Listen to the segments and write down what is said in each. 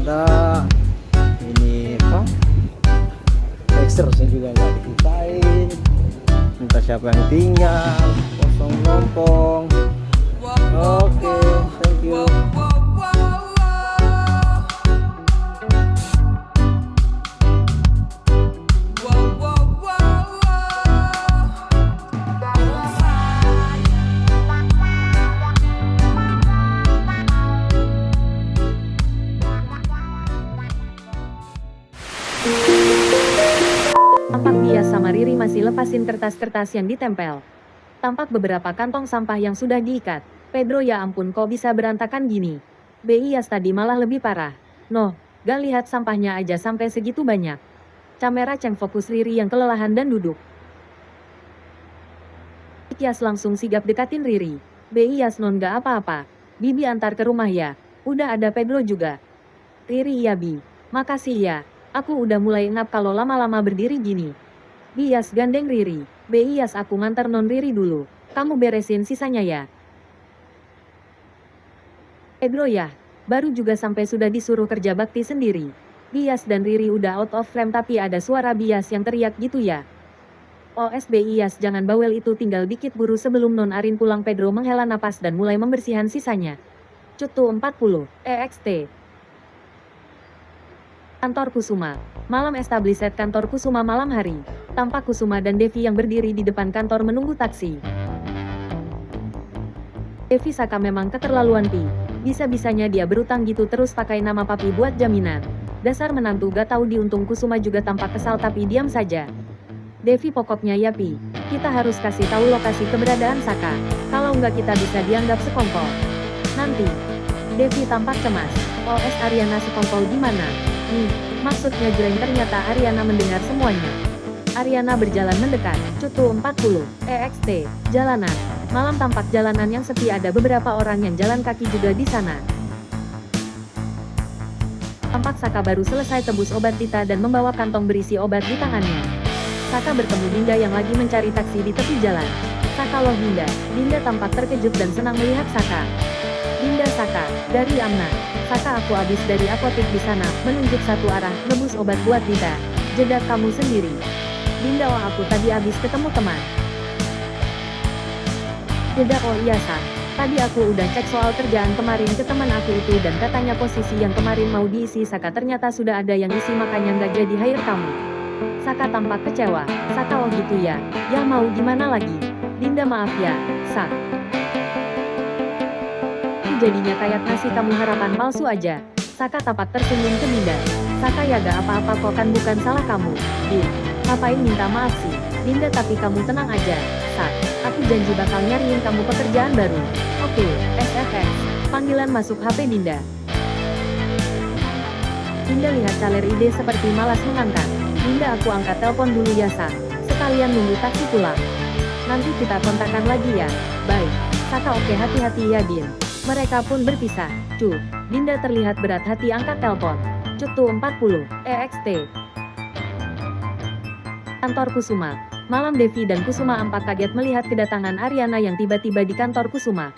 ada ini apa, exernya juga nggak dibukain, entah siapa yang tinggal, kosong lompong. Oke, thank you. Tampak Bias sama Riri masih lepasin kertas-kertas yang ditempel. Tampak beberapa kantong sampah yang sudah diikat. Pedro, ya ampun, kok bisa berantakan gini? Bias tadi malah lebih parah. Noh, gak lihat sampahnya aja sampai segitu banyak. Camera Cheng fokus Riri yang kelelahan dan duduk. Bias langsung sigap dekatin Riri. Bias, non, gak apa-apa. Bibi antar ke rumah ya. Udah ada Pedro juga. Riri, iya Bi. Makasih ya. Aku udah mulai ngap kalau lama-lama berdiri gini. Bias gandeng Riri. Bias, aku nganter non Riri dulu. Kamu beresin sisanya ya. Pedro, ya. Baru juga sampai sudah disuruh kerja bakti sendiri. Bias dan Riri udah out of frame tapi ada suara Bias yang teriak gitu ya. OS Bias, jangan bawel, itu tinggal dikit buru sebelum non Arin pulang. Pedro menghela napas dan mulai membersihkan sisanya. Cutu 40, EXT. Kantor Kusuma. Malam established kantor Kusuma malam hari. Tampak Kusuma dan Devi yang berdiri di depan kantor menunggu taksi. Devi, Saka memang keterlaluan Pi. Bisa-bisanya dia berutang gitu terus pakai nama papi buat jaminan. Dasar menantu gak tahu diuntung. Kusuma juga tampak kesal tapi diam saja. Devi, pokoknya ya Pi. Kita harus kasih tahu lokasi keberadaan Saka. Kalau nggak kita bisa dianggap sekongkol. Nanti. Devi tampak cemas. OS Ariana sekongkol gimana? Maksudnya jreng. Ternyata Ariana mendengar semuanya. Ariana berjalan mendekat. Cutu 40, EXT, jalanan. Malam tampak jalanan yang sepi, ada beberapa orang yang jalan kaki juga di sana. Tampak Saka baru selesai tebus obat Dita dan membawa kantong berisi obat di tangannya. Saka bertemu Dinda yang lagi mencari taksi di tepi jalan. Saka, loh Dinda. Dinda tampak terkejut dan senang melihat Saka. Dinda, Saka, dari Amna. Saka, aku habis dari apotek di sana, menunjuk satu arah, nebus obat buat Dita. Jeda kamu sendiri. Dinda, oh aku tadi habis ketemu teman. Jeda, oh iya Sak. Tadi aku udah cek soal kerjaan kemarin ke teman aku itu dan katanya posisi yang kemarin mau diisi Saka ternyata sudah ada yang isi, makanya nggak jadi hire kamu. Saka tampak kecewa. Saka, oh gitu ya. Ya mau gimana lagi. Dinda, maaf ya, Sak. Jadinya kayak ngasih kamu harapan palsu aja. Saka tampak tersenyum ke Dinda. Saka, ya gak apa-apa kok, kan bukan salah kamu. Din, ngapain minta maaf sih? Dinda, tapi kamu tenang aja, Sak. Aku janji bakal nyariin kamu pekerjaan baru. Oke, SFX. Panggilan masuk HP Dinda. Dinda lihat caler ide seperti malas mengangkat. Dinda, aku angkat telepon dulu ya Sak. Sekalian nunggu taksi pulang. Nanti kita kontakkan lagi ya. Baik. Saka, oke, hati-hati ya Din. Mereka pun berpisah. Dinda terlihat berat hati angkat telepon. Cutu 40, EXT. Kantor Kusuma. Malam Devi dan Kusuma ampak kaget melihat kedatangan Ariana yang tiba-tiba di kantor Kusuma.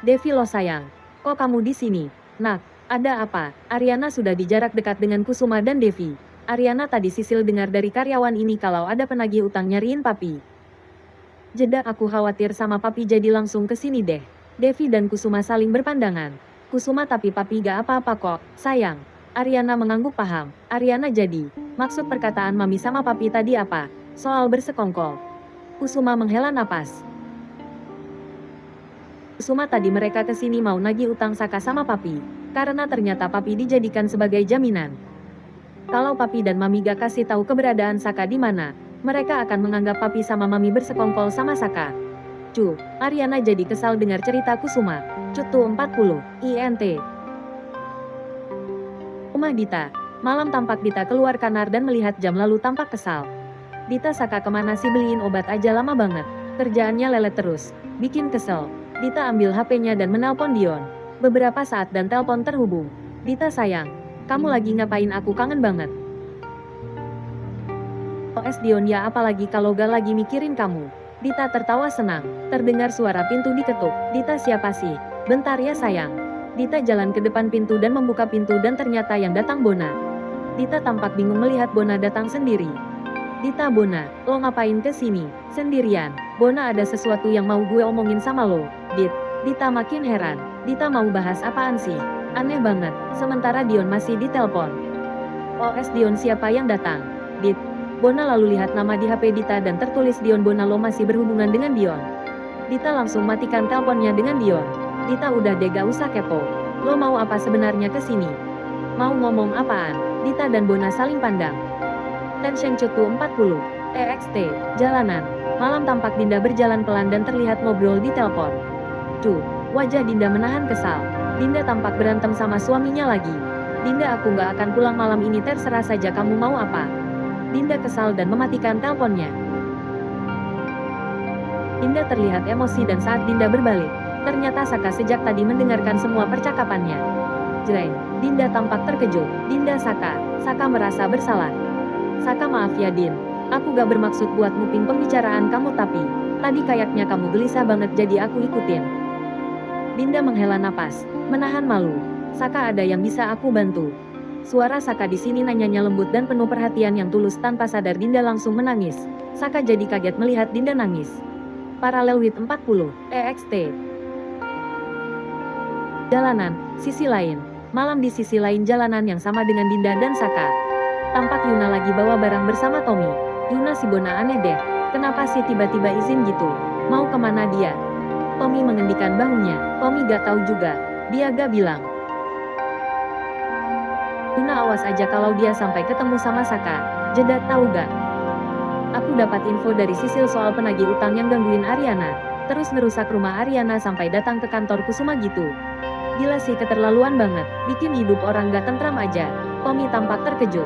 Devi, loh sayang. Kok kamu di sini? Nak, ada apa? Ariana sudah di jarak dekat dengan Kusuma dan Devi. Ariana, tadi Sisil dengar dari karyawan ini kalau ada penagih utang nyariin papi. Jeda, aku khawatir sama papi jadi langsung ke sini deh. Devi dan Kusuma saling berpandangan. Kusuma, tapi papi gak apa-apa kok, sayang. Ariana mengangguk paham. Ariana, jadi, maksud perkataan mami sama papi tadi apa? Soal bersekongkol. Kusuma menghela napas. Kusuma, tadi mereka kesini mau nagih utang Saka sama papi. Karena ternyata papi dijadikan sebagai jaminan. Kalau papi dan mami gak kasih tahu keberadaan Saka di mana, mereka akan menganggap papi sama mami bersekongkol sama Saka. Ariana jadi kesal dengar cerita Kusuma. Cutu 40, INT. Rumah Dita. Malam tampak Dita keluar kamar dan melihat jam lalu tampak kesal. Dita, Saka kemana sih, beliin obat aja lama banget. Kerjaannya lelet terus. Bikin kesel. Dita ambil HP-nya dan menelpon Dion. Beberapa saat dan telepon terhubung. Dita, sayang. Kamu lagi ngapain, aku kangen banget. OS Dion, ya apalagi kalau gak lagi mikirin kamu. Dita tertawa senang. Terdengar suara pintu diketuk. Dita, siapa sih? Bentar ya sayang. Dita jalan ke depan pintu dan membuka pintu dan ternyata yang datang Bona. Dita tampak bingung melihat Bona datang sendiri. Dita, Bona, lo ngapain ke sini? Sendirian. Bona, ada sesuatu yang mau gue omongin sama lo. Dita makin heran. Dita mau bahas apaan sih? Aneh banget. Sementara Dion masih ditelepon. OS Dion, siapa yang datang? Bona lalu lihat nama di HP Dita dan tertulis Dion. Bona, lo masih berhubungan dengan Dion? Dita langsung matikan teleponnya dengan Dion. Dita, udah deh, gak usah kepo. Lo mau apa sebenarnya ke sini? Mau ngomong apaan? Dita dan Bona saling pandang. Tension Cutu 40. EXT, jalanan. Malam tampak Dinda berjalan pelan dan terlihat ngobrol di telepon. Wajah Dinda menahan kesal. Dinda tampak berantem sama suaminya lagi. Dinda, aku gak akan pulang malam ini, terserah saja kamu mau apa. Dinda kesal dan mematikan teleponnya. Dinda terlihat emosi dan saat Dinda berbalik, ternyata Saka sejak tadi mendengarkan semua percakapannya. Jreng, Dinda tampak terkejut. Dinda, Saka merasa bersalah. Saka, maaf ya Din, aku gak bermaksud buat nguping pembicaraan kamu, tapi tadi kayaknya kamu gelisah banget jadi aku ikutin. Dinda menghela napas, menahan malu. Saka, ada yang bisa aku bantu? Suara Saka di sini nanyanya lembut dan penuh perhatian yang tulus. Tanpa sadar Dinda langsung menangis. Saka jadi kaget melihat Dinda nangis. Paralel with 40, EXT. Jalanan, sisi lain. Malam di sisi lain jalanan yang sama dengan Dinda dan Saka. Tampak Yuna lagi bawa barang bersama Tommy. Yuna, si Bona aneh deh. Kenapa sih tiba-tiba izin gitu? Mau kemana dia? Tommy mengendikan bahunya. Tommy gak tahu juga. Dia gak bilang. Yuna, awas aja kalau dia sampai ketemu sama Saka. Jeda, tahu gak? Aku dapat info dari Sisil soal penagih utang yang gangguin Ariana. Terus ngerusak rumah Ariana sampai datang ke kantor Kusuma gitu. Gila sih, keterlaluan banget. Bikin hidup orang gak tentram aja. Tommy tampak terkejut.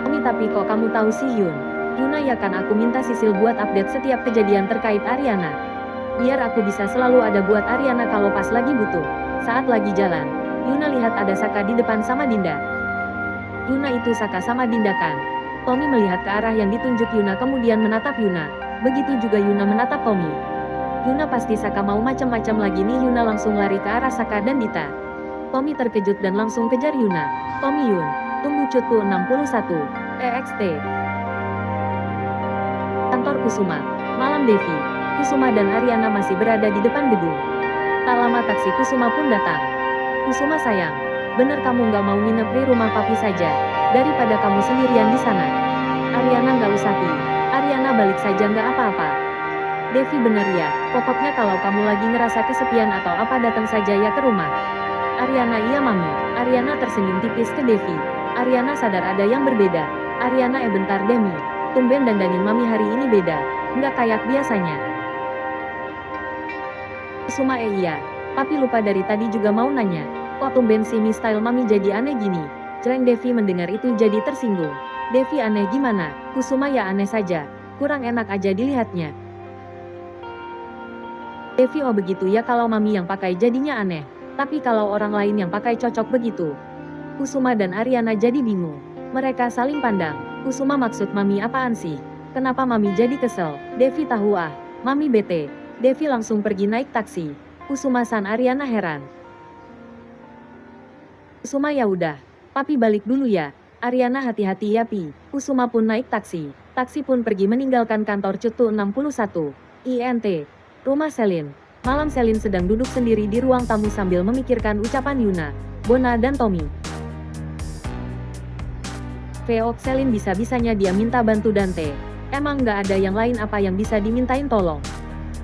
Tommy, tapi kok kamu tahu sih Yun? Yuna, ya kan aku minta Sisil buat update setiap kejadian terkait Ariana. Biar aku bisa selalu ada buat Ariana kalau pas lagi butuh. Saat lagi jalan, Yuna lihat ada Saka di depan sama Dinda. Yuna, itu Saka sama Dinda kan? Tommy melihat ke arah yang ditunjuk Yuna kemudian menatap Yuna. Begitu juga Yuna menatap Tommy. Yuna, pasti Saka mau macam-macam lagi nih. Yuna langsung lari ke arah Saka dan Dita. Tommy terkejut dan langsung kejar Yuna. Tommy, Yun, tunggu. Cutu 61, EXT. Kantor Kusuma. Malam Devi, Kusuma dan Ariana masih berada di depan gedung. Tak lama taksi Kusuma pun datang. Kusuma sayang, bener kamu nggak mau nginep di rumah papi saja, daripada kamu sendirian di sana. Ariana, nggak usah Pi. Ariana, balik saja nggak apa-apa. Devi, bener ya, pokoknya kalau kamu lagi ngerasa kesepian atau apa datang saja ya ke rumah. Ariana, iya Mami. Ariana tersenyum tipis ke Devi. Ariana sadar ada yang berbeda. Ariana, bentar Demi. Tumben dandanin Mami hari ini beda. Nggak kayak biasanya. Kusuma, iya. Papi lupa dari tadi juga mau nanya. Kok tumben si style Mami jadi aneh gini? Jreng. Devi mendengar itu jadi tersinggung. Devi, aneh gimana? Kusuma, ya aneh saja. Kurang enak aja dilihatnya. Devi, oh begitu ya, kalau Mami yang pakai jadinya aneh. Tapi kalau orang lain yang pakai cocok begitu. Kusuma dan Ariana jadi bingung. Mereka saling pandang. Kusuma, maksud Mami apaan sih? Kenapa Mami jadi kesel? Devi tahu Mami bete. Devi langsung pergi naik taksi. Kusuma-san, Ariana heran. Kusuma, ya udah. Papi balik dulu ya. Ariana, hati-hati ya Pi. Kusuma pun naik taksi. Taksi pun pergi meninggalkan kantor Cutu 61. INT. Rumah Selin. Malam Selin sedang duduk sendiri di ruang tamu sambil memikirkan ucapan Yuna, Bona dan Tommy. Veok, Selin bisa-bisanya dia minta bantu Dante. Emang nggak ada yang lain apa yang bisa dimintain tolong?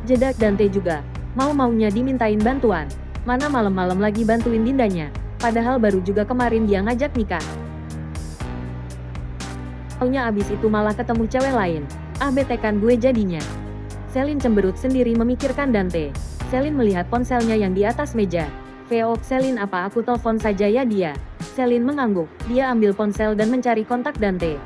Jedak Dante juga. Mau-maunya dimintain bantuan. Mana malam-malam lagi bantuin Dindanya. Padahal baru juga kemarin dia ngajak nikah. Taunya abis itu malah ketemu cewek lain. Bete kan gue jadinya. Selin cemberut sendiri memikirkan Dante. Selin melihat ponselnya yang di atas meja. Veok, Selin, apa aku telepon saja ya dia? Selin mengangguk. Dia ambil ponsel dan mencari kontak Dante.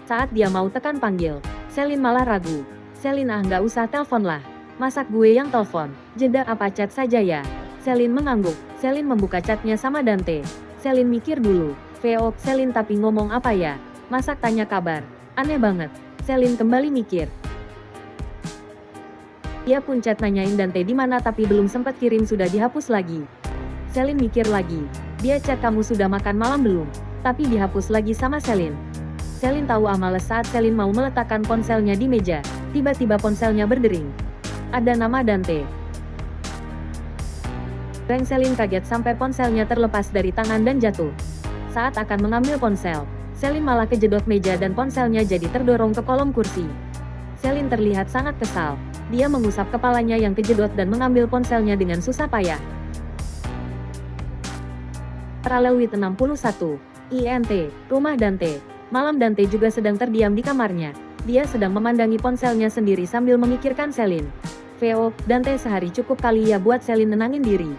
Saat dia mau tekan panggil, Selin malah ragu. Selin, nggak usah telepon lah. Masak gue yang telepon. Jeda, apa chat saja ya? Selin mengangguk. Selin membuka chatnya sama Dante. Selin mikir dulu. Veok, Selin, tapi ngomong apa ya? Masak tanya kabar. Aneh banget. Selin kembali mikir. Dia pun chat nanyain Dante di mana tapi belum sempat kirim sudah dihapus lagi. Selin mikir lagi. Dia chat kamu sudah makan malam belum? Tapi dihapus lagi sama Selin. Selin tahu males saat Selin mau meletakkan ponselnya di meja. Tiba-tiba ponselnya berdering. Ada nama Dante. Selin kaget sampai ponselnya terlepas dari tangan dan jatuh. Saat akan mengambil ponsel, Selin malah kejedot meja dan ponselnya jadi terdorong ke kolong kursi. Selin terlihat sangat kesal. Dia mengusap kepalanya yang kejedot dan mengambil ponselnya dengan susah payah. Paralel with 61. INT, rumah Dante. Malam Dante juga sedang terdiam di kamarnya. Dia sedang memandangi ponselnya sendiri sambil memikirkan Selin. VO, Dante sehari cukup kali ya buat Selin nenangin diri.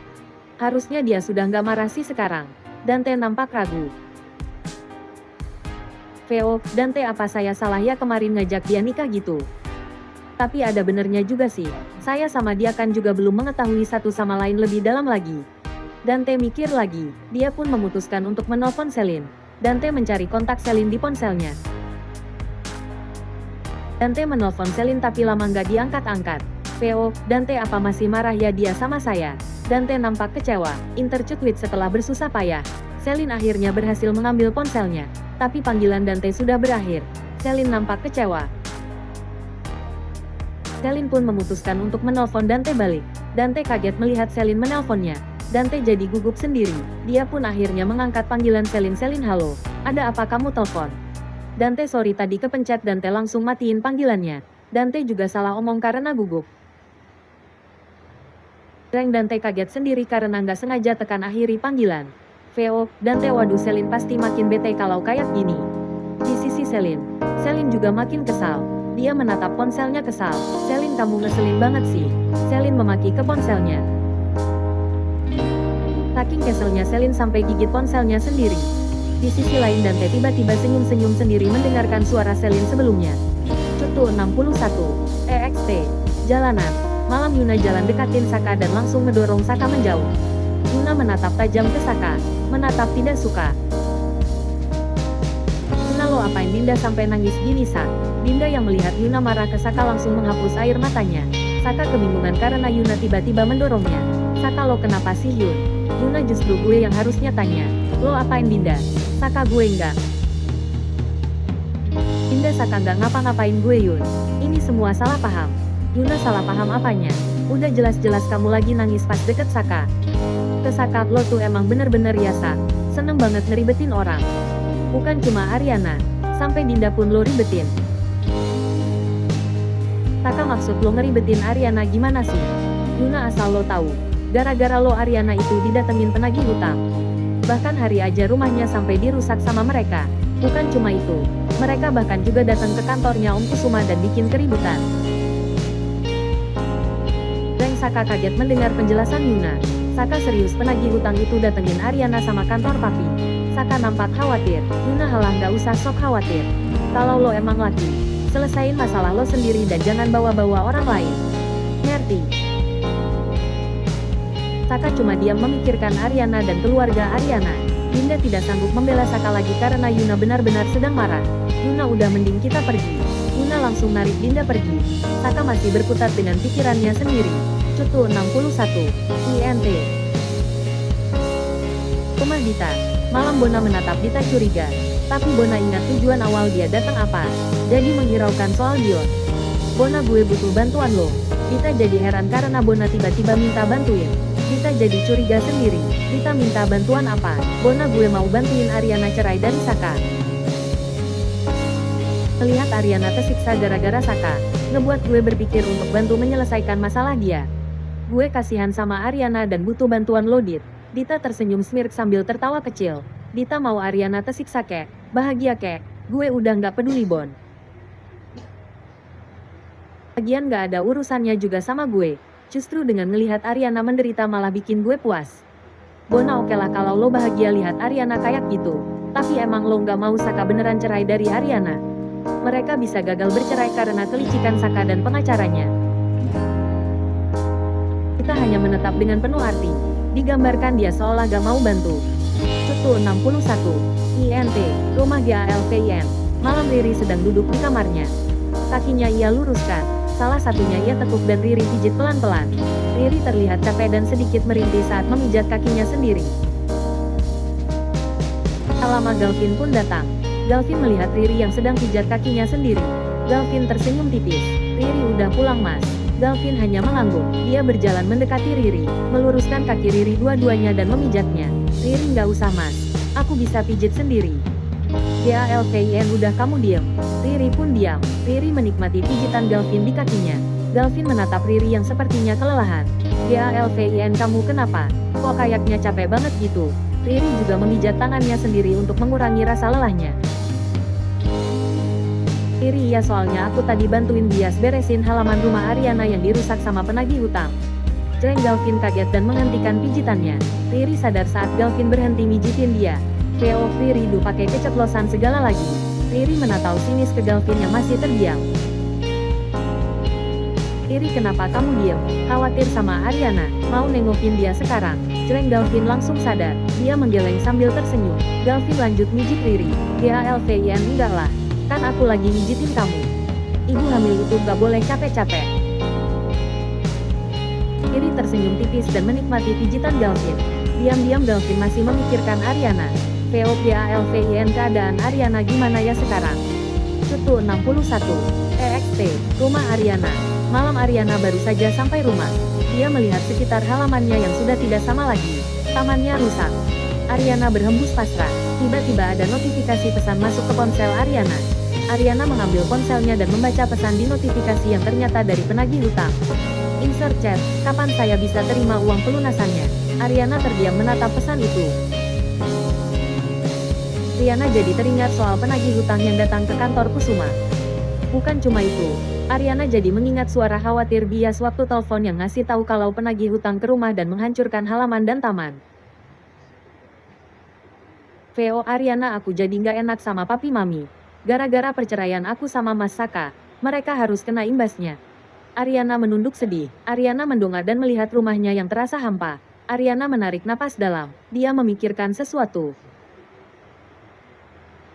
Harusnya dia sudah nggak marah sih sekarang. Dante nampak ragu. VO, Dante apa saya salah ya kemarin ngajak dia nikah gitu? Tapi ada benernya juga sih, saya sama dia kan juga belum mengetahui satu sama lain lebih dalam lagi. Dante mikir lagi, dia pun memutuskan untuk menelpon Selin. Dante mencari kontak Selin di ponselnya. Dante menelpon Selin tapi lama nggak diangkat-angkat. VO, Dante apa masih marah ya dia sama saya? Dante nampak kecewa, intercutwit setelah bersusah payah. Selin akhirnya berhasil mengambil ponselnya. Tapi panggilan Dante sudah berakhir. Selin nampak kecewa. Selin pun memutuskan untuk menelpon Dante balik. Dante kaget melihat Selin menelponnya. Dante jadi gugup sendiri. Dia pun akhirnya mengangkat panggilan Selin. Selin, halo. Ada apa kamu telepon? Dante sorry tadi kepencet. Dante langsung matiin panggilannya. Dante juga salah omong karena gugup. Dante kaget sendiri karena nggak sengaja tekan akhiri panggilan. VO, Dante waduh Selin pasti makin bete kalau kayak gini. Di sisi Selin juga makin kesal. Dia menatap ponselnya kesal. Selin kamu ngeselin banget sih. Selin memaki ke ponselnya. Saking keselnya Selin sampai gigit ponselnya sendiri. Di sisi lain Dante tiba-tiba senyum-senyum sendiri mendengarkan suara Selin sebelumnya. Cutu 61. EXT. Jalanan. Malam Yuna jalan dekatin Saka dan langsung ngedorong Saka menjauh. Yuna menatap tajam ke Saka. Menatap tidak suka. Yuna lo apain Dinda sampai nangis gini Sak? Dinda yang melihat Yuna marah ke Saka langsung menghapus air matanya. Saka kebingungan karena Yuna tiba-tiba mendorongnya. Saka lo kenapa sih Yun? Yuna justru gue yang harusnya tanya. Lo apain Dinda? Saka gue enggak. Dinda Saka enggak ngapa-ngapain gue Yun. Ini semua salah paham. Yuna salah paham apanya? Udah jelas-jelas kamu lagi nangis pas deket Saka. Ke Saka lo tuh emang bener-bener ya Sak. Seneng banget ngeribetin orang. Bukan cuma Ariana. Sampai Dinda pun lo ribetin. Saka maksud lo ngeribetin Ariana gimana sih? Yuna asal lo tahu. Gara-gara lo Ariana itu didatengin penagih hutang. Bahkan hari aja rumahnya sampai dirusak sama mereka. Bukan cuma itu. Mereka bahkan juga datang ke kantornya Om Kusuma dan bikin keributan. Saka kaget mendengar penjelasan Yuna. Saka serius penagih hutang itu datengin Ariana sama kantor papi. Saka nampak khawatir. Yuna halah nggak usah sok khawatir. Kalau lo emang laki, selesain masalah lo sendiri dan jangan bawa-bawa orang lain. Ngerti? Saka cuma diam memikirkan Ariana dan keluarga Ariana. Dinda tidak sanggup membela Saka lagi karena Yuna benar-benar sedang marah. Yuna udah mending kita pergi. Yuna langsung narik Dinda pergi. Saka masih berkutat dengan pikirannya sendiri. Cutu 61. INT. Rumah Dita. Malam Bona menatap Dita curiga. Tapi Bona ingat tujuan awal dia datang apa. Jadi menghiraukan soal Dion. Bona gue butuh bantuan lo. Dita jadi heran karena Bona tiba-tiba minta bantuin. Dita jadi curiga sendiri. Dita minta bantuan apa? Bona gue mau bantuin Ariana cerai dari Saka. Melihat Ariana tersiksa gara-gara Saka, ngebuat gue berpikir untuk bantu menyelesaikan masalah dia. Gue kasihan sama Ariana dan butuh bantuan lo Dit. Dita tersenyum smirk sambil tertawa kecil. Dita mau Ariana tersiksa kek, bahagia kek, gue udah nggak peduli Bon. Lagian nggak ada urusannya juga sama gue. Justru dengan ngelihat Ariana menderita malah bikin gue puas. Bona okelah kalau lo bahagia lihat Ariana kayak gitu. Tapi emang lo nggak mau Saka beneran cerai dari Ariana? Mereka bisa gagal bercerai karena kelicikan Saka dan pengacaranya. Kita hanya menetap dengan penuh arti. Digambarkan dia seolah gak mau bantu. Cutu 61. INT. Rumah GALVIN. Malam Riri sedang duduk di kamarnya. Kakinya ia luruskan. Salah satunya ia tekuk dan Riri pijit pelan-pelan. Riri terlihat capek dan sedikit merintih saat memijat kakinya sendiri. Tak lama Galvin pun datang. Galvin melihat Riri yang sedang pijat kakinya sendiri. Galvin tersenyum tipis. Riri udah pulang mas. Galvin hanya mengangguk. Dia berjalan mendekati Riri, meluruskan kaki Riri dua-duanya dan memijatnya. Riri nggak usah mas. Aku bisa pijit sendiri. Galvin udah kamu diam. Riri pun diam. Riri menikmati pijitan Galvin di kakinya. Galvin menatap Riri yang sepertinya kelelahan. Galvin kamu kenapa? Kok kayaknya capek banget gitu? Riri juga memijat tangannya sendiri untuk mengurangi rasa lelahnya. Riri ya soalnya aku tadi bantuin Bias beresin halaman rumah Ariana yang dirusak sama penagih hutang. Jeng Galvin kaget dan menghentikan pijitannya. Riri sadar saat Galvin berhenti mijitin dia. Veo Riri pakai keceplosan segala lagi. Riri menatau sinis ke Galvin yang masih terdiam. Riri kenapa kamu diam? Khawatir sama Ariana, mau nengokin dia sekarang. Jeng Galvin langsung sadar. Dia menggeleng sambil tersenyum. Galvin lanjut mijit Riri. Galvin enggak lah. Kan aku lagi mijitin kamu. Ibu hamil itu gak boleh capek-capek. Riri tersenyum tipis dan menikmati pijitan Galvin. Diam-diam Galvin masih memikirkan Ariana. Galvin keadaan Ariana gimana ya sekarang? Cutu 61. EXT, rumah Ariana. Malam Ariana baru saja sampai rumah. Dia melihat sekitar halamannya yang sudah tidak sama lagi. Tamannya rusak. Ariana berhembus pasrah. Tiba-tiba ada notifikasi pesan masuk ke ponsel Ariana. Ariana mengambil ponselnya dan membaca pesan di notifikasi yang ternyata dari penagih hutang. Insert chat, kapan saya bisa terima uang pelunasannya? Ariana terdiam menatap pesan itu. Ariana jadi teringat soal penagih hutang yang datang ke kantor Kusuma. Bukan cuma itu, Ariana jadi mengingat suara khawatir Bias waktu telepon yang ngasih tahu kalau penagih hutang ke rumah dan menghancurkan halaman dan taman. Veo Ariana aku jadi nggak enak sama papi mami. Gara-gara perceraian aku sama Mas Saka, mereka harus kena imbasnya. Ariana menunduk sedih. Ariana mendongak dan melihat rumahnya yang terasa hampa. Ariana menarik napas dalam. Dia memikirkan sesuatu.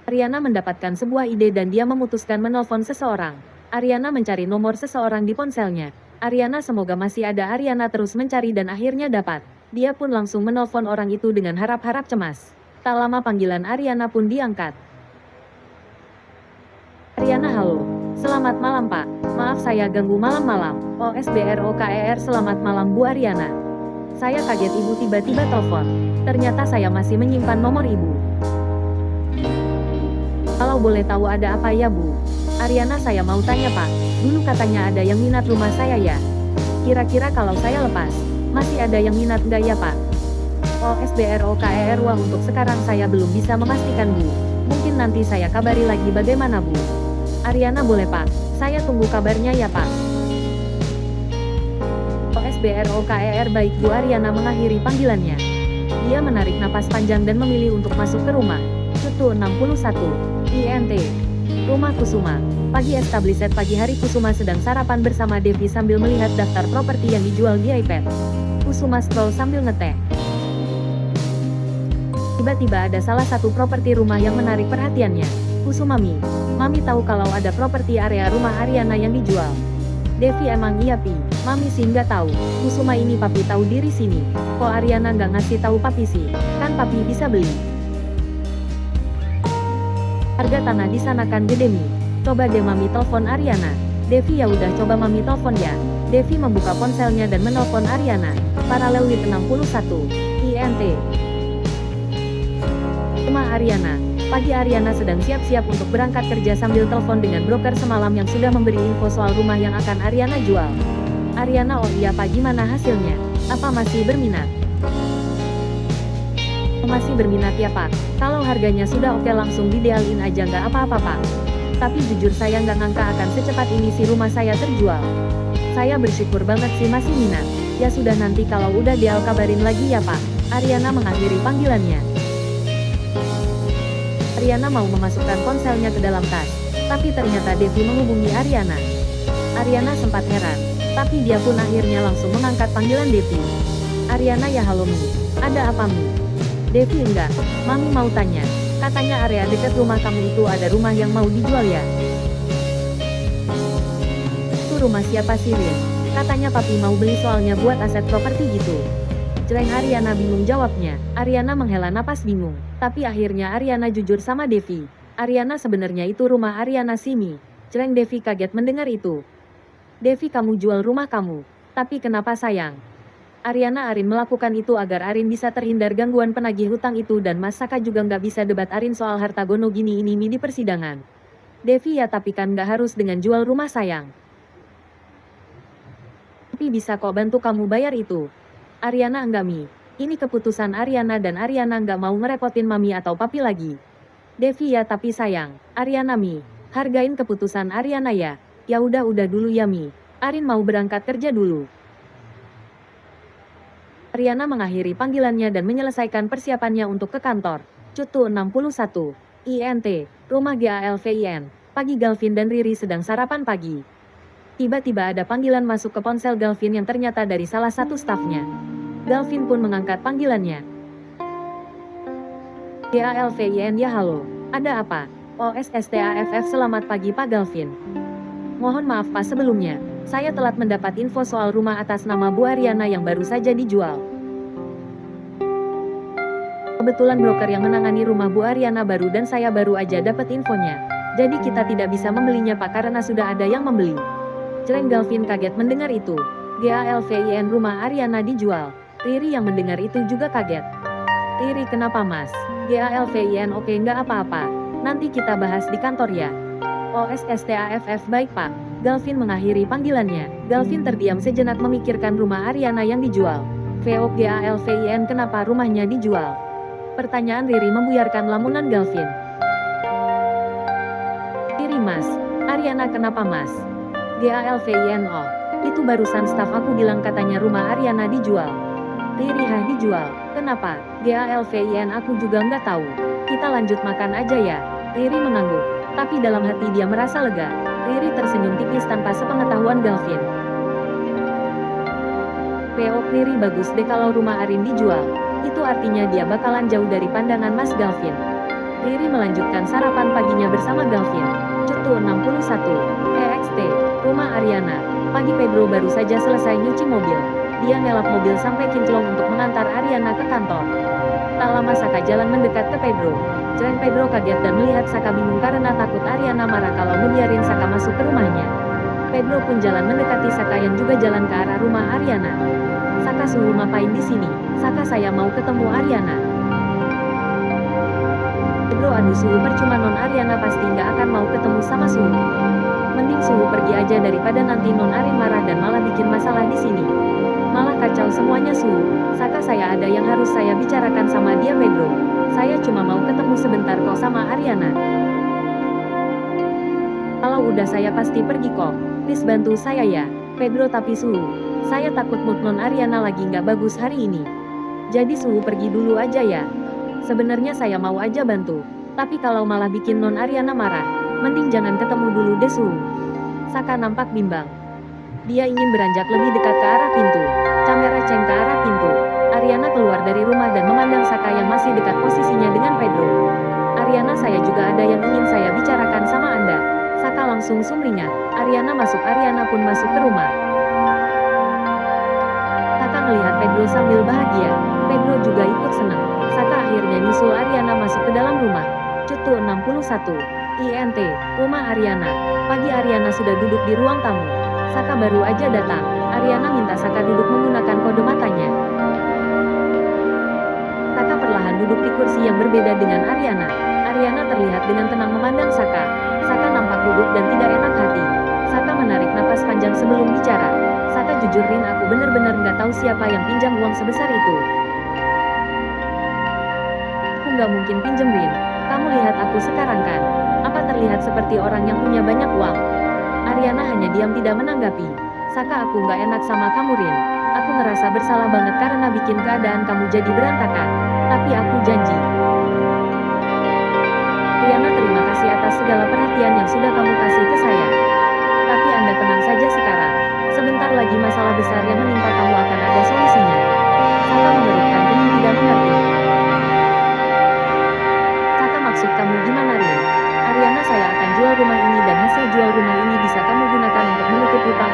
Ariana mendapatkan sebuah ide dan dia memutuskan menelpon seseorang. Ariana mencari nomor seseorang di ponselnya. Ariana semoga masih ada. Ariana terus mencari dan akhirnya dapat. Dia pun langsung menelpon orang itu dengan harap-harap cemas. Tak lama panggilan Ariana pun diangkat. Ariana halo. Selamat malam pak. Maaf saya ganggu malam-malam. OSBROKER selamat malam Bu Ariana. Saya kaget ibu tiba-tiba telepon. Ternyata saya masih menyimpan nomor ibu. Kalau boleh tahu ada apa ya Bu? Ariana saya mau tanya pak. Dulu katanya ada yang minat rumah saya ya. Kira-kira kalau saya lepas, masih ada yang minat nggak ya pak? OSBROKER wah untuk sekarang saya belum bisa memastikan Bu. Mungkin nanti saya kabari lagi bagaimana Bu. Ariana boleh pak, saya tunggu kabarnya ya pak. OSBROKER baik Bu. Ariana mengakhiri panggilannya. Dia menarik napas panjang dan memilih untuk masuk ke rumah. Cutu 61. INT. Rumah Kusuma. Pagi established pagi hari Kusuma sedang sarapan bersama Devi sambil melihat daftar properti yang dijual di iPad. Kusuma scroll sambil ngeteh. Tiba-tiba ada salah satu properti rumah yang menarik perhatiannya. Kusumami, Mami tahu kalau ada properti area rumah Ariana yang dijual. Devi emang iya pi, Mami sih nggak tahu. Kusuma ini papi tahu diri sini. Kok Ariana nggak ngasih tahu papi sih? Kan papi bisa beli. Harga tanah di sana kan gede mi. Coba deh Mami telepon Ariana. Devi ya udah coba Mami telepon ya. Devi membuka ponselnya dan menelpon Ariana. Paralel with 61. INT. Rumah Ariana. Pagi Ariana sedang siap-siap untuk berangkat kerja sambil telepon dengan broker semalam yang sudah memberi info soal rumah yang akan Ariana jual. Ariana oh iya pak gimana hasilnya? Apa masih berminat? Masih berminat ya pak. Kalau harganya sudah oke langsung didealin aja nggak apa-apa pak. Tapi jujur saya nggak ngangka akan secepat ini si rumah saya terjual. Saya bersyukur banget sih masih minat. Ya sudah nanti kalau udah deal kabarin lagi ya pak. Ariana mengakhiri panggilannya. Ariana mau memasukkan ponselnya ke dalam tas, tapi ternyata Devi menghubungi Ariana. Ariana sempat heran, tapi dia pun akhirnya langsung mengangkat panggilan Devi. Ariana ya halo Mi, ada apa Mi? Devi enggak, Mami mau tanya, katanya area dekat rumah kamu itu ada rumah yang mau dijual ya? rumah siapa sih, Rin? Katanya papi mau beli soalnya buat aset properti gitu. Jreng Ariana bingung jawabnya. Ariana menghela napas bingung. Tapi akhirnya Ariana jujur sama Devi. Ariana sebenarnya itu rumah Ariana Simi. Jreng Devi kaget mendengar itu. Devi, kamu jual rumah kamu. Tapi kenapa sayang? Ariana, Arin melakukan itu agar Arin bisa terhindar gangguan penagih hutang itu dan Mas Saka juga nggak bisa debat Arin soal harta gono gini ini di persidangan. Devi, ya tapi kan nggak harus dengan jual rumah sayang. Tapi bisa kok bantu kamu bayar itu. Ariana, enggak Mi. Ini keputusan Ariana dan Ariana nggak mau ngerepotin Mami atau Papi lagi. Devi, ya tapi sayang. Ariana Mi, hargain keputusan Ariana ya. Ya udah dulu ya Mi. Arin mau berangkat kerja dulu. Ariana mengakhiri panggilannya dan menyelesaikan persiapannya untuk ke kantor. Cutu 61. INT, Rumah GALVIN. Pagi Galvin dan Riri sedang sarapan pagi. Tiba-tiba ada panggilan masuk ke ponsel Galvin yang ternyata dari salah satu stafnya. Galvin pun mengangkat panggilannya. GALVIN, ya halo. Ada apa? OSSTAFF, selamat pagi Pak Galvin. Mohon maaf Pak sebelumnya. Saya telat mendapat info soal rumah atas nama Bu Ariana yang baru saja dijual. Kebetulan broker yang menangani rumah Bu Ariana baru dan saya baru aja dapat infonya. Jadi kita tidak bisa membelinya Pak karena sudah ada yang membeli. Jreng Galvin kaget mendengar itu. GALVIN, rumah Ariana dijual. Riri yang mendengar itu juga kaget. Riri, kenapa Mas? GALVIN, oke nggak apa-apa. Nanti kita bahas di kantor ya. OSSTAFF, baik Pak. Galvin mengakhiri panggilannya. Galvin terdiam sejenak memikirkan rumah Ariana yang dijual. GALVIN, kenapa rumahnya dijual? Pertanyaan Riri membuyarkan lamunan Galvin. Riri, Mas. Ariana kenapa Mas? GALVIN, oh. Itu barusan staf aku bilang katanya rumah Ariana dijual. Riri, dijual. Kenapa? GALVIN, aku juga nggak tahu. Kita lanjut makan aja ya. Riri mengangguk. Tapi dalam hati dia merasa lega. Riri tersenyum tipis tanpa sepengetahuan Galvin. Riri, bagus deh kalau rumah Arin dijual. Itu artinya dia bakalan jauh dari pandangan Mas Galvin. Riri melanjutkan sarapan paginya bersama Galvin. Cutu 61. EXT, rumah Ariana. Pagi Pedro baru saja selesai nyuci mobil. Dia nelap mobil sampai kinclong untuk mengantar Ariana ke kantor. Tak lama Saka jalan mendekat ke Pedro. Jreng Pedro kaget dan melihat Saka bingung karena takut Ariana marah kalau ngebiarin Saka masuk ke rumahnya. Pedro pun jalan mendekati Saka yang juga jalan ke arah rumah Ariana. Saka, Suhu ngapain di sini? Saka, saya mau ketemu Ariana. Pedro, aduh Suhu, percuma non Ariana pasti nggak akan mau ketemu sama Suhu. Mending Suhu pergi aja daripada nanti non Arin marah dan malah bikin masalah di sini. Malah kacau semuanya Suhu. Saka, saya ada yang harus saya bicarakan sama dia Pedro. Saya cuma mau ketemu sebentar kok sama Ariana. Kalau udah saya pasti pergi kok. Please bantu saya ya, Pedro. Tapi Suhu, saya takut mood non Ariana lagi nggak bagus hari ini. Jadi Suhu pergi dulu aja ya. Sebenarnya saya mau aja bantu. Tapi kalau malah bikin non Ariana marah, mending jangan ketemu dulu deh Suhu. Saka nampak bimbang. Dia ingin beranjak lebih dekat ke arah pintu. Kamera ceng ke arah pintu. Ariana keluar dari rumah dan memandang Saka yang masih dekat posisinya dengan Pedro. Ariana, saya juga ada yang ingin saya bicarakan sama Anda. Saka langsung sumringah. Ariana masuk. Ariana pun masuk ke rumah. Saka melihat Pedro sambil bahagia. Pedro juga ikut senang. Saka akhirnya nyusul Ariana masuk ke dalam rumah. Cutu 61. INT, rumah Ariana. Pagi Ariana sudah duduk di ruang tamu. Saka baru aja datang. Ariana minta Saka duduk menggunakan kode matanya. Saka perlahan duduk di kursi yang berbeda dengan Ariana. Ariana terlihat dengan tenang memandang Saka. Saka nampak duduk dan tidak enak hati. Saka menarik napas panjang sebelum bicara. Saka, jujur Rin, aku bener-bener nggak tahu siapa yang pinjam uang sebesar itu. Aku nggak mungkin pinjam Rin. Kamu lihat aku sekarang kan? Apa terlihat seperti orang yang punya banyak uang? Ariana hanya diam tidak menanggapi. Saka, aku nggak enak sama kamu Rin. Aku ngerasa bersalah banget karena bikin keadaan kamu jadi berantakan. Tapi aku janji. Ariana, terima kasih atas segala perhatian yang sudah kamu kasih ke saya. Tapi Anda tenang saja sekarang. Sebentar lagi masalah besar yang menimpa kamu akan ada solusinya. Saka mengerutkan kening tidak mengerti. Saka, maksud kamu gimana Rin? Ariana, saya akan jual rumah ini dan hasil jual rumah ini bisa kamu gunakan untuk menutup hutang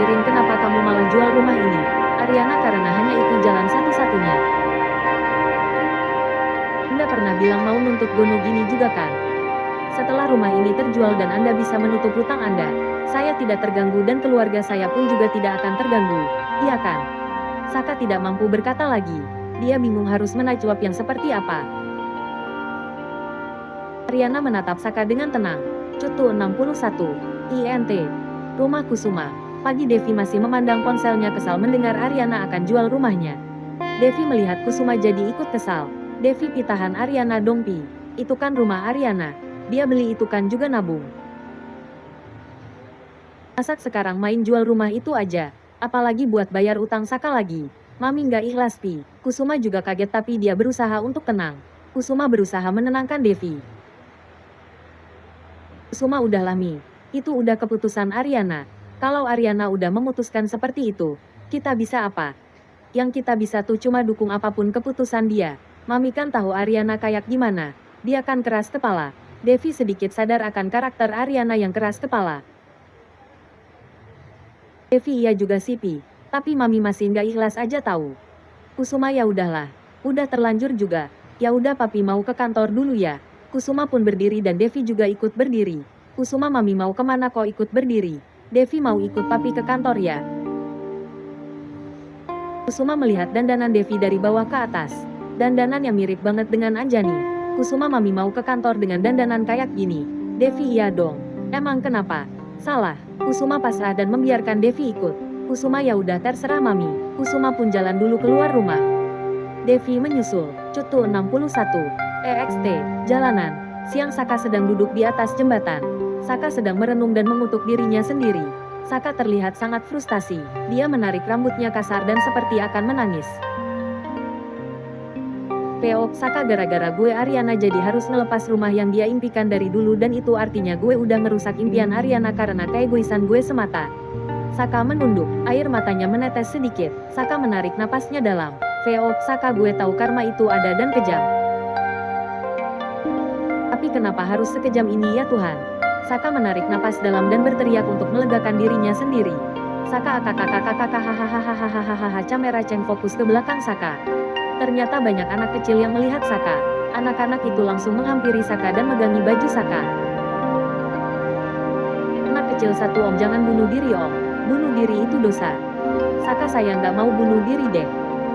Tapi Rin, kenapa kamu malah jual rumah ini? Ariana, karena hanya itu jalan satu-satunya. Anda pernah bilang mau nuntut Gono gini juga kan? Setelah rumah ini terjual dan Anda bisa menutup hutang Anda, saya tidak terganggu dan keluarga saya pun juga tidak akan terganggu, iya kan? Saka tidak mampu berkata lagi. Dia bingung harus menjawab yang seperti apa. Ariana menatap Saka dengan tenang. Cutu 61. INT. Rumah Kusuma. Pagi Devi masih memandang ponselnya kesal mendengar Ariana akan jual rumahnya. Devi melihat Kusuma jadi ikut kesal. Devi, pitahan Ariana dongpi. Itu kan rumah Ariana. Dia beli itu kan juga nabung. Asal sekarang main jual rumah itu aja. Apalagi buat bayar utang Saka lagi. Mami nggak ikhlas Pi. Kusuma juga kaget tapi dia berusaha untuk tenang. Kusuma berusaha menenangkan Devi. Kusuma, udahlah Mi. Itu udah keputusan Ariana. Kalau Ariana udah memutuskan seperti itu, kita bisa apa? Yang kita bisa tuh cuma dukung apapun keputusan dia. Mami kan tahu Ariana kayak gimana. Dia kan keras kepala. Devi sedikit sadar akan karakter Ariana yang keras kepala. Devi, iya juga sih Pi. Tapi Mami masih nggak ikhlas aja tahu. Kusuma, ya udahlah. Udah terlanjur juga. Ya udah Papi mau ke kantor dulu ya. Kusuma pun berdiri dan Devi juga ikut berdiri. Kusuma, Mami mau kemana kok ikut berdiri? Devi mau ikut Papi ke kantor ya. Kusuma melihat dandanan Devi dari bawah ke atas. Dandanan yang mirip banget dengan Anjani. Kusuma, Mami mau ke kantor dengan dandanan kayak gini. Devi, iya dong. Emang kenapa? Salah. Kusuma pasrah dan membiarkan Devi ikut. Kusuma, ya udah terserah Mami. Kusuma pun jalan dulu keluar rumah. Devi menyusul. Cutu 61. EXT. Jalanan. Siang Saka sedang duduk di atas jembatan. Saka sedang merenung dan mengutuk dirinya sendiri. Saka terlihat sangat frustasi. Dia menarik rambutnya kasar dan seperti akan menangis. Peok Saka, gara-gara gue Ariana jadi harus ngelepas rumah yang dia impikan dari dulu dan itu artinya gue udah ngerusak impian Ariana karena keegoisan gue semata. Saka menunduk, air matanya menetes sedikit. Saka menarik napasnya dalam. Peok Saka, gue tahu karma itu ada dan kejam. Tapi kenapa harus sekejam ini ya Tuhan? Saka menarik napas dalam dan berteriak untuk melegakan dirinya sendiri. Saka hahaha. Camera Cheng fokus ke belakang Saka. Ternyata banyak anak kecil yang melihat Saka. Anak-anak itu langsung menghampiri Saka dan megangi baju Saka. Anak kecil satu, Om jangan bunuh diri Om. Bunuh diri itu dosa. Saka, saya nggak mau bunuh diri deh.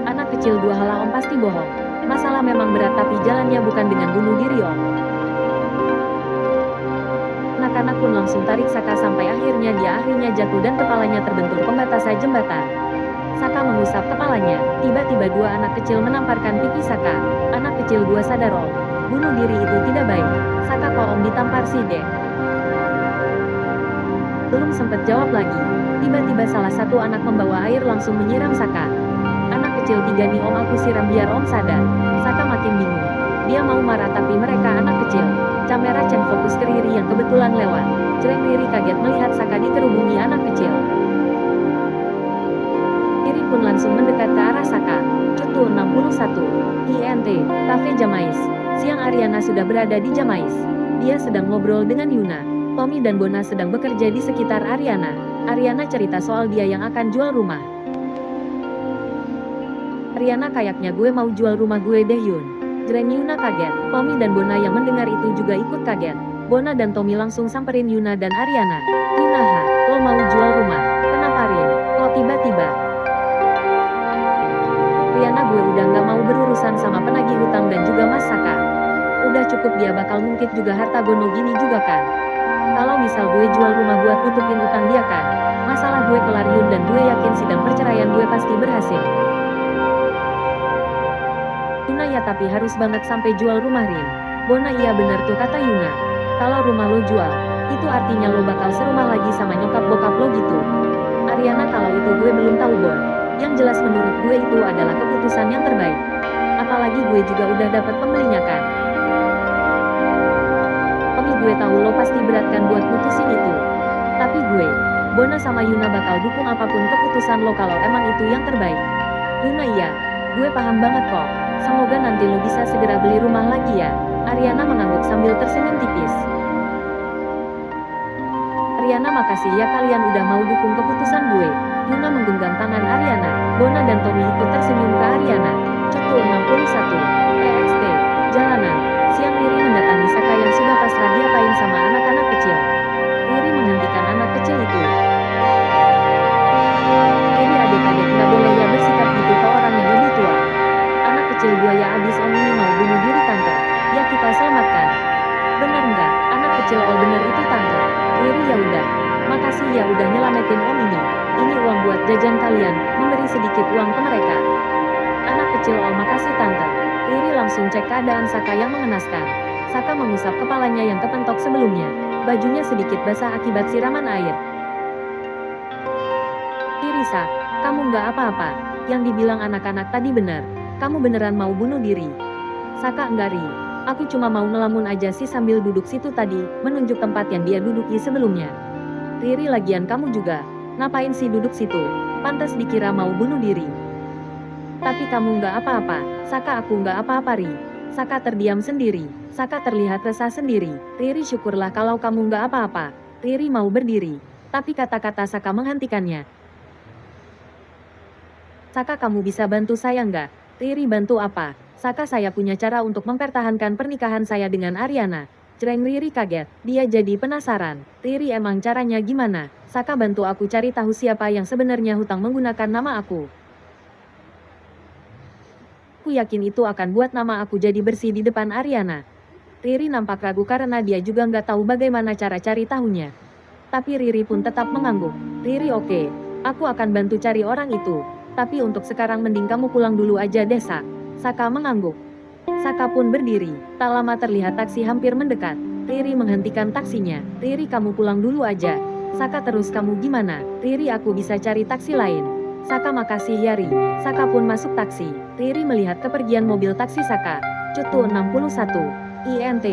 Anak kecil dua, halah Om pasti bohong. Masalah memang berat tapi jalannya bukan dengan bunuh diri Om. Anak-anak pun langsung tarik Saka sampai akhirnya dia jatuh dan kepalanya terbentur pembatas jembatan. Saka mengusap kepalanya. Tiba-tiba dua anak kecil menamparkan pipi Saka. Anak kecil dua, sadar Om. Bunuh diri itu tidak baik. Saka, kok Om ditampar sih deh? Belum sempet jawab lagi. Tiba-tiba salah satu anak membawa air langsung menyiram Saka. Anak kecil tiga, nih Om aku siram biar Om sadar. Saka makin bingung. Dia mau marah tapi mereka anak kecil. Kamera Chen fokus ke Riri yang kebetulan lewat. Jelek Riri kaget melihat Saka dikerubungi anak kecil. Riri pun langsung mendekat ke arah Saka. Cutu 61. INT. Cafe Jamais. Siang Ariana sudah berada di Jamais. Dia sedang ngobrol dengan Yuna. Tommy dan Bona sedang bekerja di sekitar Ariana. Ariana cerita soal dia yang akan jual rumah. Ariana, kayaknya gue mau jual rumah gue deh Yun. Jreng Yuna kaget. Tommy dan Bona yang mendengar itu juga ikut kaget. Bona dan Tommy langsung samperin Yuna dan Ariana. Yuna, lo mau jual rumah? Kenapa Rin? Kok tiba-tiba? Ariana, gue udah nggak mau berurusan sama penagih hutang dan juga Mas Saka. Udah cukup, dia bakal ngungkit juga harta Gono gini juga kan. Kalau misal gue jual rumah buat nutupin utang dia kan, masalah gue kelar Yun, dan gue yakin sidang perceraian gue pasti berhasil. Yuna, ya tapi harus banget sampai jual rumah Rin. Bona, iya bener tuh kata Yuna. Kalau rumah lo jual, itu artinya lo bakal serumah lagi sama nyokap bokap lo gitu. Ariana, kalau itu gue belum tahu Bon. Yang jelas menurut gue itu adalah keputusan yang terbaik. Apalagi gue juga udah dapat pembelinya kan. Tommy, gue tahu lo pasti berat kan buat putusin itu. Tapi gue, Bona sama Yuna bakal dukung apapun keputusan lo kalau emang itu yang terbaik. Yuna, iya, gue paham banget kok. Semoga nanti lo bisa segera beli rumah lagi ya. Ariana mengangguk sambil tersenyum tipis. Ariana, makasih ya kalian udah mau dukung keputusan gue. Yuna menggenggam tangan Ariana. Bona dan Tommy ikut tersenyum ke Ariana. Cetu 61. EXT. Jalanan. Siang Riri mendatangi Saka yang sudah pasrah diapain sama anak-anak kecil. Riri menghentikan anak kecil itu. Riri, adik-adik, nggak boleh ya bersikap gitu ke orang yang lebih tua. Anak kecil buaya abis om ini mau bunuh diri tante. Ya kita selamatkan. Benar nggak? Anak kecil oh bener itu tante. Riri, ya udah. Makasih ya udah nyelamatin om ini. Ini uang buat jajan kalian, memberi sedikit uang ke mereka. Anak kecil oh makasih tante. Riri langsung cek keadaan Saka yang mengenaskan. Saka mengusap kepalanya yang kepentok sebelumnya. Bajunya sedikit basah akibat siraman air. Riri, Sak, kamu nggak apa-apa. Yang dibilang anak-anak tadi benar. Kamu beneran mau bunuh diri? Saka, enggak Ri. Aku cuma mau ngelamun aja sih sambil duduk situ tadi, menunjuk tempat yang dia duduki sebelumnya. Riri, lagian kamu juga. Ngapain sih duduk situ? Pantas dikira mau bunuh diri. Tapi kamu nggak apa-apa. Saka, aku nggak apa-apa Ri. Saka terdiam sendiri. Saka terlihat resah sendiri. Riri, syukurlah kalau kamu nggak apa-apa. Riri mau berdiri. Tapi kata-kata Saka menghentikannya. Saka, kamu bisa bantu saya nggak? Riri, bantu apa? Saka, saya punya cara untuk mempertahankan pernikahan saya dengan Ariana. Jreng. Riri kaget. Dia jadi penasaran. Riri, emang caranya gimana? Saka, bantu aku cari tahu siapa yang sebenarnya hutang menggunakan nama aku. Aku yakin itu akan buat nama aku jadi bersih di depan Ariana. Riri nampak ragu karena dia juga nggak tahu bagaimana cara cari tahunya. Tapi Riri pun tetap mengangguk. Riri, oke. Aku akan bantu cari orang itu. Tapi untuk sekarang mending kamu pulang dulu aja deh, Sak. Saka mengangguk. Saka pun berdiri. Tak lama terlihat taksi hampir mendekat. Riri menghentikan taksinya. Riri, kamu pulang dulu aja. Saka, terus kamu gimana? Riri, aku bisa cari taksi lain. Saka, makasih ya Ri. Saka pun masuk taksi. Riri melihat kepergian mobil taksi Saka. Cetu 61. INT.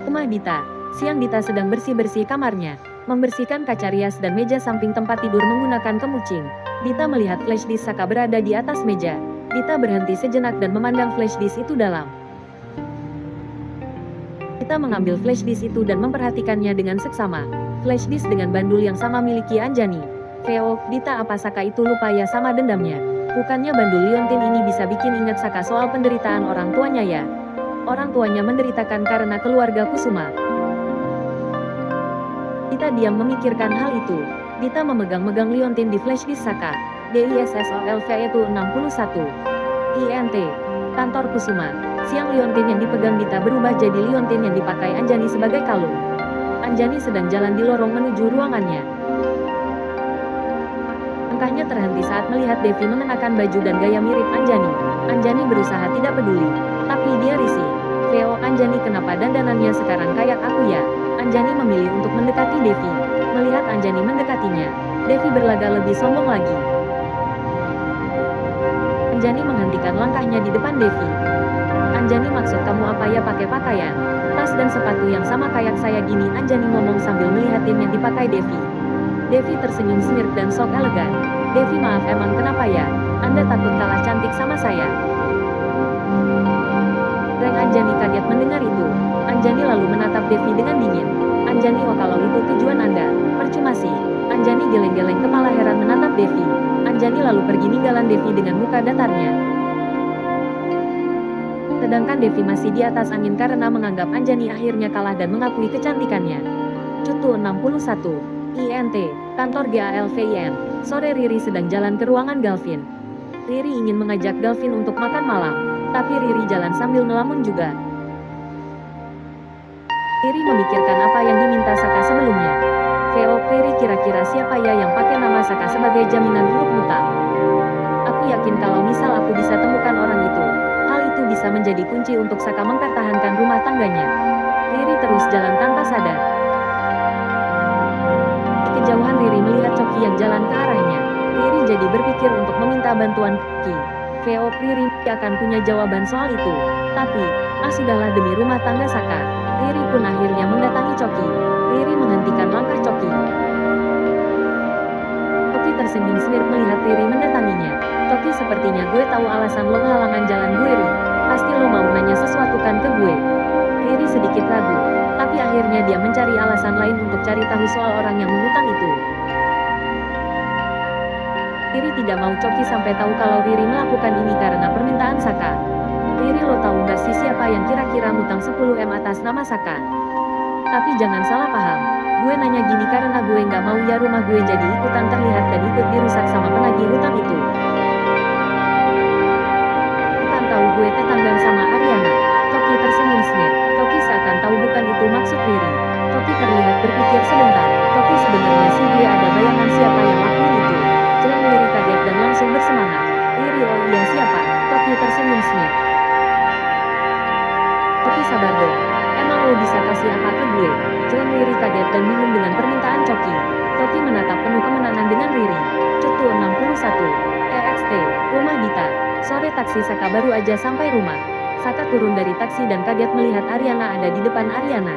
Rumah Dita. Siang Dita sedang bersih-bersih kamarnya. Membersihkan kaca rias dan meja samping tempat tidur menggunakan kemucing. Dita melihat flashdisk Saka berada di atas meja. Dita berhenti sejenak dan memandang flashdisk itu dalam. Dita mengambil flashdisk itu dan memperhatikannya dengan seksama. Flashdisk dengan bandul yang sama miliki Anjani. Veo, Dita, apa Saka itu lupa ya sama dendamnya? Bukannya bandul liontin ini bisa bikin ingat Saka soal penderitaan orang tuanya ya? Orang tuanya menderitakan karena keluarga Kusuma. Dita diam memikirkan hal itu. Dita memegang-megang liontin di flashdisk Saka. DISSOLV itu 61. INT. Kantor Kusuma. Siang liontin yang dipegang Dita berubah jadi liontin yang dipakai Anjani sebagai kalung. Anjani sedang jalan di lorong menuju ruangannya. Langkahnya terhenti saat melihat Devi mengenakan baju dan gaya mirip Anjani. Anjani berusaha tidak peduli, tapi dia risih. Veo, Anjani, kenapa dandanannya sekarang kayak aku ya? Anjani memilih untuk mendekati Devi. Melihat Anjani mendekatinya, Devi berlagak lebih sombong lagi. Anjani menghentikan langkahnya di depan Devi. Anjani, maksud kamu apa ya pakai pakaian? Tas dan sepatu yang sama kayak saya gini, Anjani ngomong sambil melihatin yang dipakai Devi. Devi tersenyum smirk dan sok elegan. Devi, maaf, emang kenapa ya? Anda takut kalah cantik sama saya? Reng. Anjani kaget mendengar itu. Anjani lalu menatap Devi dengan dingin. Anjani, oh kalau itu tujuan Anda, percuma sih. Anjani geleng-geleng kepala heran menatap Devi. Anjani lalu pergi ninggalan Devi dengan muka datarnya. Sedangkan Devi masih di atas angin karena menganggap Anjani akhirnya kalah dan mengakui kecantikannya. Cetu 61. INT. Kantor GALVIN. Sore Riri sedang jalan ke ruangan Galvin. Riri ingin mengajak Galvin untuk makan malam, tapi Riri jalan sambil ngelamun juga. Riri memikirkan apa yang diminta Saka sebelumnya. Veo, Riri, kira-kira siapa ya yang pakai nama Saka sebagai jaminan untuk hutang? Aku yakin kalau misal aku bisa temukan orang itu, hal itu bisa menjadi kunci untuk Saka mempertahankan rumah tangganya. Riri terus jalan tanpa sadar. Di kejauhan Riri melihat Coki yang jalan ke arahnya. Riri jadi berpikir untuk meminta bantuan Ki. Veo, Riri akan punya jawaban soal itu. Tapi, sudahlah demi rumah tangga Saka. Riri pun akhirnya mendatangi Coki. Riri menghentikan langkah Coki. Coki tersenyum smirk melihat Riri mendatanginya. Coki, sepertinya gue tahu alasan lo halangan jalan gue, Ri. Pasti lo mau nanya sesuatu kan ke gue? Riri sedikit ragu, tapi Tapi akhirnya dia mencari alasan lain untuk cari tahu soal orang yang mengutang itu. Riri tidak mau Coki sampai tahu kalau Riri melakukan ini karena permintaan Saka. Riri, lo tahu nggak sih siapa yang kira-kira ngutang 10M atas nama Saka? Tapi jangan salah paham. Gue nanya gini karena gue nggak mau ya rumah gue jadi ikutan terlihat dan ikut dirusak sama penagih hutang itu. Bukan tahu gue tetanggaan sama Ariana. Coki tersenyum sengit. Coki seakan tahu bukan itu maksud Riri. Coki terlihat berpikir sebentar. Coki, sebenarnya sih gue ada bayangan siapa yang lakuin itu. Jelang Riri kaget dan langsung bersemangat. Riri, oh iya siapa? Coki tersenyum sengit. Coki, sabar dong. Emang lo bisa kasih apa ke gue? Jelang Riri kaget dan bingung dengan permintaan Coki. Coki menatap penuh kemenangan dengan Riri. Cutu 61. EXT, rumah Dita. Sore taksi Saka baru aja sampai rumah. Saka turun dari taksi dan kaget melihat Ariana ada di depan Ariana.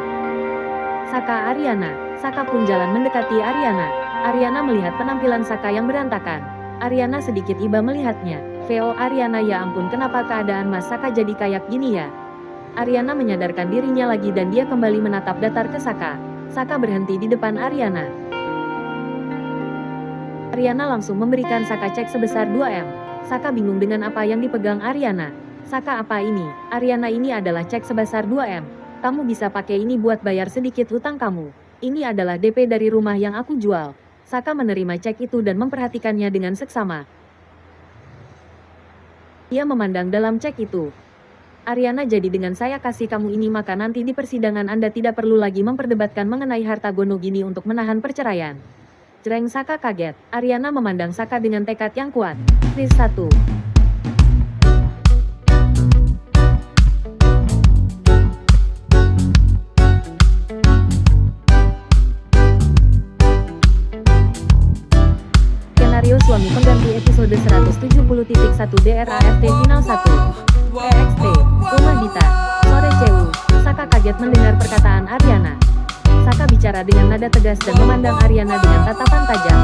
Saka, Ariana. Saka pun jalan mendekati Ariana. Ariana melihat penampilan Saka yang berantakan. Ariana sedikit iba melihatnya. VO Ariana, ya ampun, kenapa keadaan Mas Saka jadi kayak gini ya? Ariana menyadarkan dirinya lagi dan dia kembali menatap datar ke Saka. Saka berhenti di depan Ariana. Ariana langsung memberikan Saka cek sebesar 2M. Saka bingung dengan apa yang dipegang Ariana. Saka, apa ini? Ariana, ini adalah cek sebesar 2M. Kamu bisa pakai ini buat bayar sedikit hutang kamu. Ini adalah DP dari rumah yang aku jual. Saka menerima cek itu dan memperhatikannya dengan seksama. Ia memandang dalam cek itu. Ariana, jadi dengan saya kasih kamu ini maka nanti di persidangan Anda tidak perlu lagi memperdebatkan mengenai harta gono gini untuk menahan perceraian. Jreng, Saka kaget. Ariana memandang Saka dengan tekad yang kuat. Chris 1. Skenario suami pengganti episode 170.1 DRAFT Final 1. EXT, rumah Dita. Sore Cewu. Saka kaget mendengar perkataan Ariana. Saka bicara dengan nada tegas dan memandang Ariana dengan tatapan tajam.